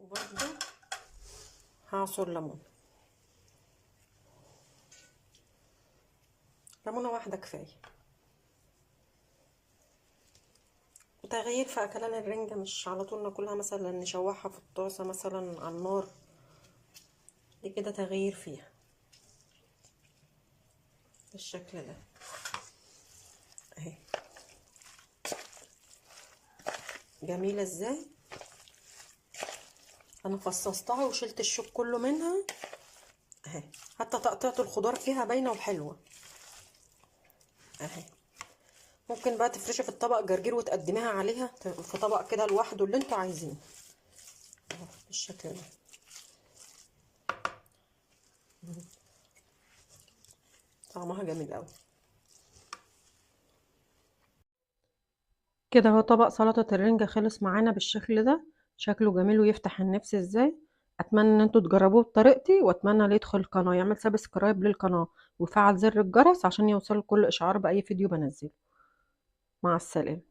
وبرده هعصر ليمونه واحده كفايه. وتغيير في اكلان الرنجة، مش على طول ناكلها، مثلا نشوحها في الطاسة مثلا على النار، دي كده تغيير فيها بالشكل ده اهي. جميلة ازاي، انا فصصتها وشلت الشوك كله منها اهي، حتى تقطيعة الخضار فيها باينة وحلوة اهي. ممكن بقى تفرشي في الطبق جرجير وتقدميها عليها في طبق كده لوحده اللي انتوا عايزينه اهو بالشكل ده. طعمها جميل قوي. كده هو طبق سلطة الرنجة خلص معانا بالشكل ده، شكله جميل ويفتح النفس ازاي. اتمنى ان انتوا تجربوه بطريقتي، واتمنى اللي يدخل القناة يعمل سبسكرايب للقناة ويفعل زر الجرس عشان يوصل كل اشعار باي فيديو بنزله. مع السلامة.